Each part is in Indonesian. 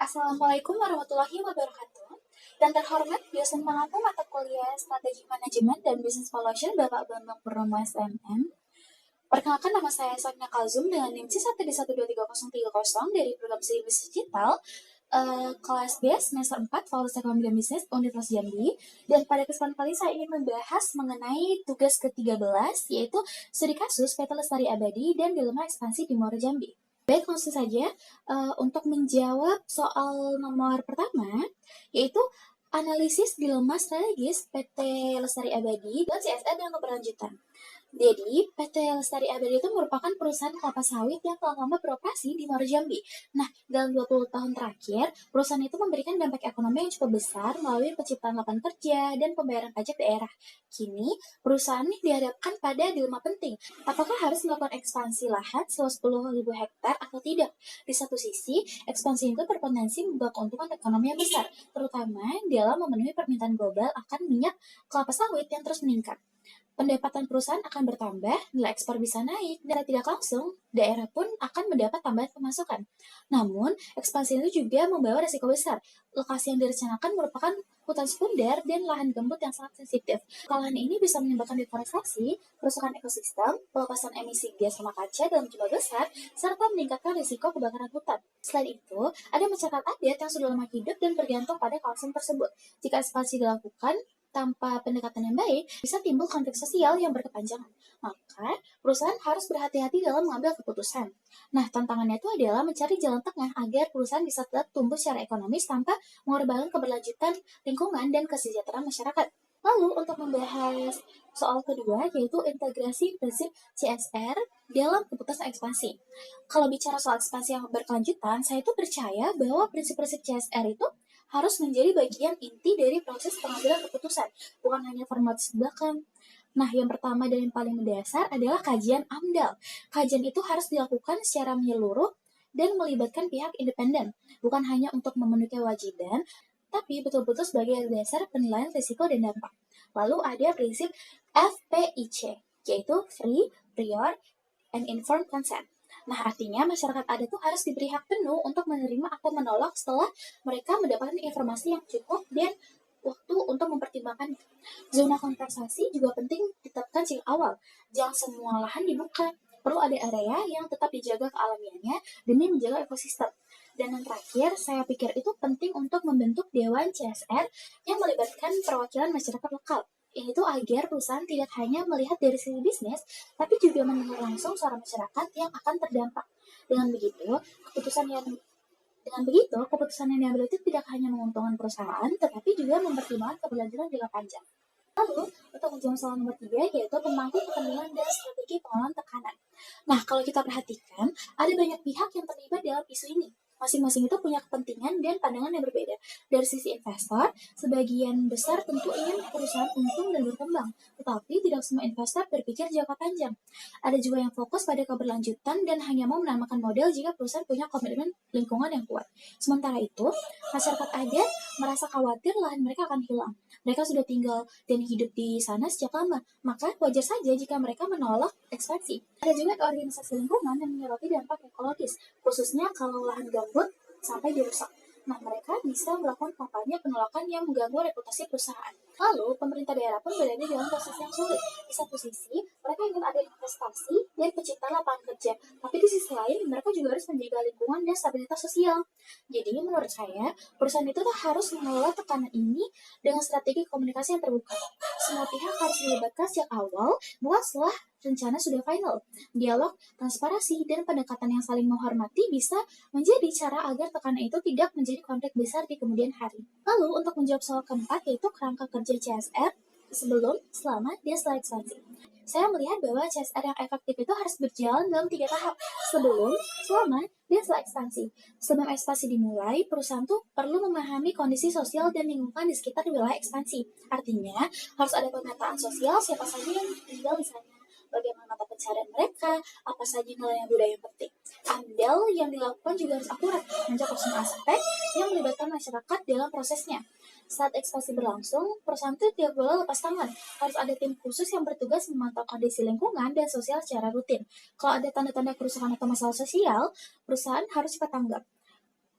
Assalamualaikum warahmatullahi wabarakatuh. Dan terhormat dosen pengampu mata kuliah Strategi Manajemen dan Business Valuation Bapak Bambang Purnomo SMM. Perkenalkan, nama saya Sonia Kalzum dengan NIM C1D1233030 dari program Studi Bisnis Digital kelas B semester 4 Fakultas Ekonomi dan Bisnis Universitas Jambi. Dan pada kesempatan kali saya ingin membahas mengenai tugas ke-13, yaitu studi kasus PT Lestari Abadi dan dilema ekspansi di Muara Jambi. Baik, langsung saja untuk menjawab soal nomor pertama, yaitu analisis dilema strategis PT Lestari Abadi dan CSR dengan keberlanjutan. Jadi, PT Lestari Abadi itu merupakan perusahaan kelapa sawit yang telah lama beroperasi di Muara Jambi. Nah, dalam 20 tahun terakhir, perusahaan itu memberikan dampak ekonomi yang cukup besar melalui penciptaan lapangan kerja dan pembayaran pajak daerah. Kini, perusahaan ini dihadapkan pada dilema penting. Apakah harus melakukan ekspansi lahan seluas 10.000 hektar atau tidak? Di satu sisi, ekspansi itu berpotensi membawa keuntungan ekonomi yang besar, terutama dalam memenuhi permintaan global akan minyak kelapa sawit yang terus meningkat. Pendapatan perusahaan akan bertambah, nilai ekspor bisa naik, dan tidak langsung, daerah pun akan mendapat tambahan pemasukan. Namun, ekspansi itu juga membawa risiko besar. Lokasi yang direncanakan merupakan hutan sekunder dan lahan gambut yang sangat sensitif. Lahan ini bisa menyebabkan deforestasi, kerusakan ekosistem, pelepasan emisi gas rumah kaca dalam jumlah besar, serta meningkatkan risiko kebakaran hutan. Selain itu, ada masyarakat adat yang sudah lama hidup dan bergantung pada kawasan tersebut. Jika ekspansi dilakukan tanpa pendekatan yang baik, bisa timbul konflik sosial yang berkepanjangan. Maka, perusahaan harus berhati-hati dalam mengambil keputusan. Nah, tantangannya itu adalah mencari jalan tengah agar perusahaan bisa tetap tumbuh secara ekonomis tanpa mengorbankan keberlanjutan lingkungan dan kesejahteraan masyarakat. Lalu, untuk membahas soal kedua, yaitu integrasi prinsip CSR dalam keputusan ekspansi. Kalau bicara soal ekspansi yang berkelanjutan, saya itu percaya bahwa prinsip-prinsip CSR itu harus menjadi bagian inti dari proses pengambilan keputusan, bukan hanya formalitas belakang. Nah, yang pertama dan yang paling mendasar adalah kajian AMDAL. Kajian itu harus dilakukan secara menyeluruh dan melibatkan pihak independen, bukan hanya untuk memenuhi kewajiban, tapi betul-betul sebagai dasar penilaian risiko dan dampak. Lalu ada prinsip FPIC, yaitu Free, Prior, and Informed Consent. Nah, artinya masyarakat adat itu harus diberi hak penuh untuk menerima atau menolak setelah mereka mendapatkan informasi yang cukup dan waktu untuk mempertimbangkan. Zona kompensasi juga penting ditetapkan sejak awal. Jangan semua lahan dibuka. Perlu ada area yang tetap dijaga kealamiannya demi menjaga ekosistem. Dan yang terakhir, saya pikir itu penting untuk membentuk Dewan CSR yang melibatkan perwakilan masyarakat lokal. Ini tuh agar perusahaan tidak hanya melihat dari sisi bisnis, tapi juga mendengar langsung suara masyarakat yang akan terdampak. Dengan begitu, keputusan yang diambil itu tidak hanya menguntungkan perusahaan, tetapi juga mempertimbangkan keberlanjutan jangka panjang. Lalu, untuk menjawab soal nomor 3, yaitu pemangku kepentingan dan strategi pengelolaan tekanan. Nah, kalau kita perhatikan, ada banyak pihak yang terlibat dalam isu ini. Masing-masing itu punya kepentingan dan pandangan yang berbeda. Dari sisi investor, sebagian besar tentu ingin perusahaan untung dan berkembang, tetapi tidak semua investor berpikir jangka panjang. Ada juga yang fokus pada keberlanjutan dan hanya mau menamakan model jika perusahaan punya komitmen lingkungan yang kuat. Sementara itu, masyarakat adat merasa khawatir lahan mereka akan hilang. Mereka sudah tinggal dan hidup di sana sejak lama, maka wajar saja jika mereka menolak ekspansi. Ada juga organisasi lingkungan yang menyoroti dampak ekologis, khususnya kalau lahan gambut sampai dirusak. Nah, mereka bisa melakukan kampanye penolakan yang mengganggu reputasi perusahaan. Lalu, pemerintah daerah pun berada dalam posisi yang sulit. Di satu sisi, mereka ingin ada investasi dan penciptaan lapangan kerja, tapi di sisi lain, mereka juga harus menjaga lingkungan dan stabilitas sosial. Jadi, menurut saya, perusahaan itu harus mengelola tekanan ini dengan strategi komunikasi yang terbuka. Semua pihak harus dilibatkan sejak awal, bukan setelah rencana sudah final. Dialog, transparansi, dan pendekatan yang saling menghormati bisa menjadi cara agar tekanan itu tidak menjadi konflik besar di kemudian hari. Lalu, untuk menjawab soal keempat, yaitu kerangka kerja CSR sebelum, selama, dan setelah ekspansi. Saya melihat bahwa CSR yang efektif itu harus berjalan dalam 3 tahap, sebelum, selama, dan setelah ekspansi. Sebelum ekspansi dimulai, perusahaan tuh perlu memahami kondisi sosial dan lingkungan di sekitar wilayah ekspansi. Artinya, harus ada pemetaan sosial siapa saja yang tinggal di sana, bagaimana mata pencarian mereka, apa saja nilai budaya yang penting. Andal yang dilakukan juga harus akurat, mencakup semua aspek yang melibatkan masyarakat dalam prosesnya. Saat ekspansi berlangsung, perusahaan itu tidak boleh lepas tangan. Harus ada tim khusus yang bertugas memantau kondisi lingkungan dan sosial secara rutin. Kalau ada tanda-tanda kerusakan atau masalah sosial, perusahaan harus cepat tanggap.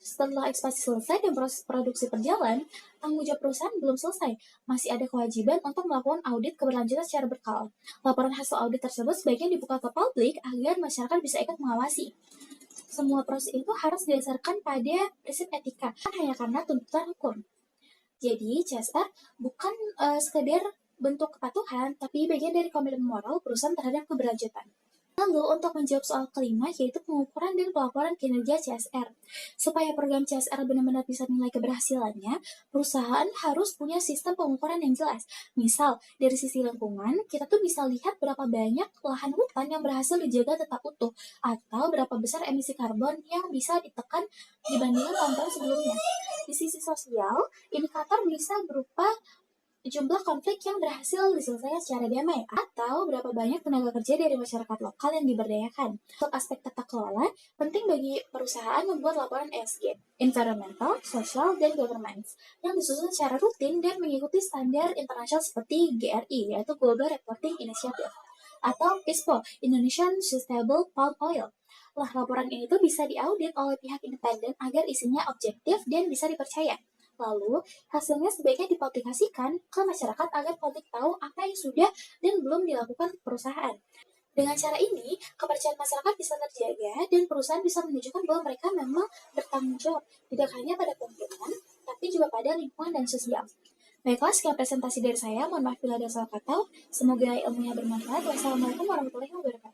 Setelah ekspansi selesai dan proses produksi berjalan, tanggung jawab perusahaan belum selesai. Masih ada kewajiban untuk melakukan audit keberlanjutan secara berkala. Laporan hasil audit tersebut sebaiknya dibuka ke publik agar masyarakat bisa ikut mengawasi. Semua proses itu harus didasarkan pada prinsip etika, hanya karena tuntutan hukum. Jadi, CSR bukan sekedar bentuk kepatuhan, tapi bagian dari komitmen moral perusahaan terhadap keberlanjutan. Lalu, untuk menjawab soal kelima, yaitu pengukuran dan pelaporan kinerja CSR. Supaya program CSR benar-benar bisa nilai keberhasilannya, perusahaan harus punya sistem pengukuran yang jelas. Misal, dari sisi lingkungan, kita tuh bisa lihat berapa banyak lahan hutan yang berhasil dijaga tetap utuh, atau berapa besar emisi karbon yang bisa ditekan dibandingkan tahun-tahun sebelumnya. Di sisi sosial, indikator bisa berupa jumlah konflik yang berhasil diselesaikan secara damai, atau berapa banyak tenaga kerja dari masyarakat lokal yang diberdayakan. Untuk aspek tata kelola, penting bagi perusahaan membuat laporan ESG, Environmental, Social, dan Governance, yang disusun secara rutin dan mengikuti standar internasional seperti GRI, yaitu Global Reporting Initiative, atau ISPO, Indonesian Sustainable Palm Oil. Laporan ini tuh bisa diaudit oleh pihak independen agar isinya objektif dan bisa dipercaya. Lalu, hasilnya sebaiknya dipublikasikan ke masyarakat agar publik tahu apa yang sudah dan belum dilakukan perusahaan. Dengan cara ini, kepercayaan masyarakat bisa terjaga dan perusahaan bisa menunjukkan bahwa mereka memang bertanggung jawab, tidak hanya pada keuntungan, tapi juga pada lingkungan dan sosial. Baiklah, sekian presentasi dari saya. Mohon maaf bila ada salah kata. Semoga ilmunya bermanfaat. Wassalamualaikum warahmatullahi wabarakatuh.